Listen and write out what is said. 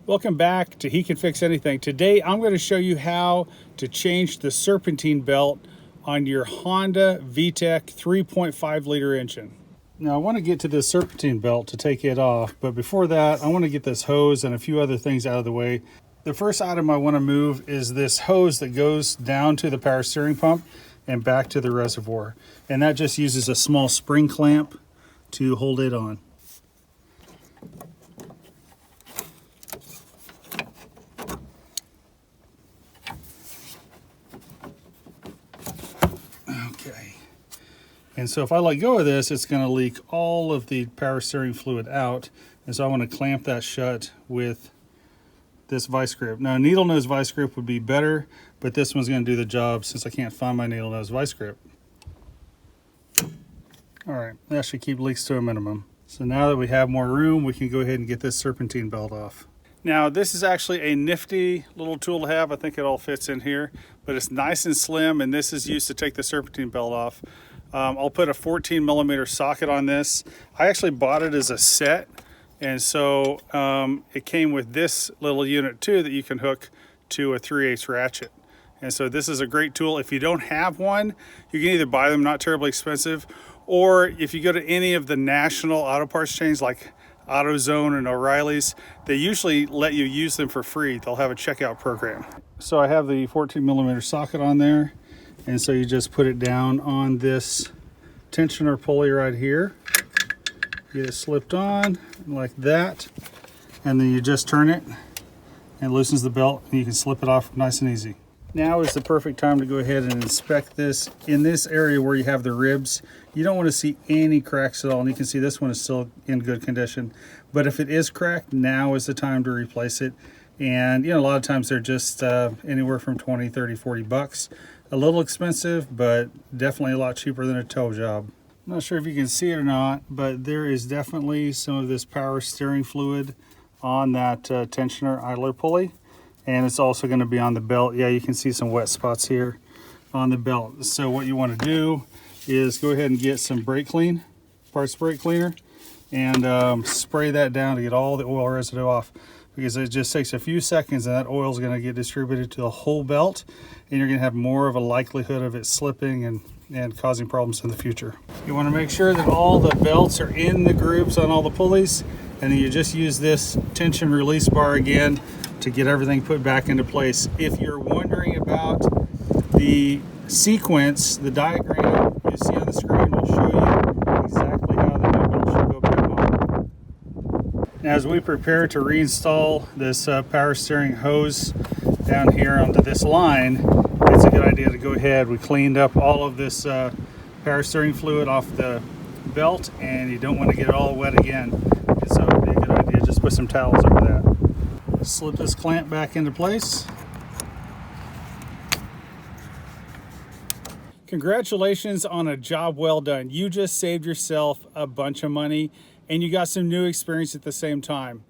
Welcome back to He Can Fix Anything. Today I'm going to show you how to change the serpentine belt on your Honda VTEC 3.5 liter engine. Now I want to get to this serpentine belt to take it off, but before that I want to get this hose and a few other things out of the way. The first item I want to move is this hose that goes down to the power steering pump and back to the reservoir. And that just uses a small spring clamp to hold it on. And so if I let go of this, it's going to leak all of the power steering fluid out. And so I want to clamp that shut with this vice grip. Now, a needle nose vice grip would be better, but this one's going to do the job since I can't find my needle nose vice grip. All right, that should keep leaks to a minimum. So now that we have more room, we can go ahead and get this serpentine belt off. Now, this is actually a nifty little tool to have. I think it all fits in here, but it's nice and slim, and this is used to take the serpentine belt off. I'll put a 14 millimeter socket on this. I actually bought it as a set, and so it came with this little unit too that you can hook to a 3/8 ratchet. And so this is a great tool. If you don't have one, you can either buy them, not terribly expensive, or if you go to any of the national auto parts chains like AutoZone and O'Reilly's, they usually let you use them for free. They'll have a checkout program. So I have the 14 millimeter socket on there. And so you just put it down on this tensioner pulley right here. Get it slipped on like that. And then you just turn it and it loosens the belt and you can slip it off nice and easy. Now is the perfect time to go ahead and inspect this. In this area where you have the ribs, you don't want to see any cracks at all. And you can see this one is still in good condition. But if it is cracked, now is the time to replace it. And you know, a lot of times they're just anywhere from 20, 30, 40 bucks. A little expensive, but definitely a lot cheaper than a tow job. I'm not sure if you can see it or not, but there is definitely some of this power steering fluid on that tensioner idler pulley. And it's also going to be on the belt. Yeah, you can see some wet spots here on the belt. So what you want to do is go ahead and get some brake clean, parts brake cleaner, and spray that down to get all the oil residue off. Because it just takes a few seconds and that oil is going to get distributed to the whole belt, and you're going to have more of a likelihood of it slipping and causing problems in the future. You want to make sure that all the belts are in the grooves on all the pulleys, and then you just use this tension release bar again to get everything put back into place. If you're wondering about the sequence, the diagram you see on the screen will show you exactly how the new belt should go back on. As we prepare to reinstall this power steering hose down here onto this line, it's a good idea to go ahead. We cleaned up all of this power steering fluid off the belt, and you don't want to get it all wet again. And so it'd be a good idea just put some towels over that. Slip this clamp back into place. Congratulations on a job well done. You just saved yourself a bunch of money and you got some new experience at the same time.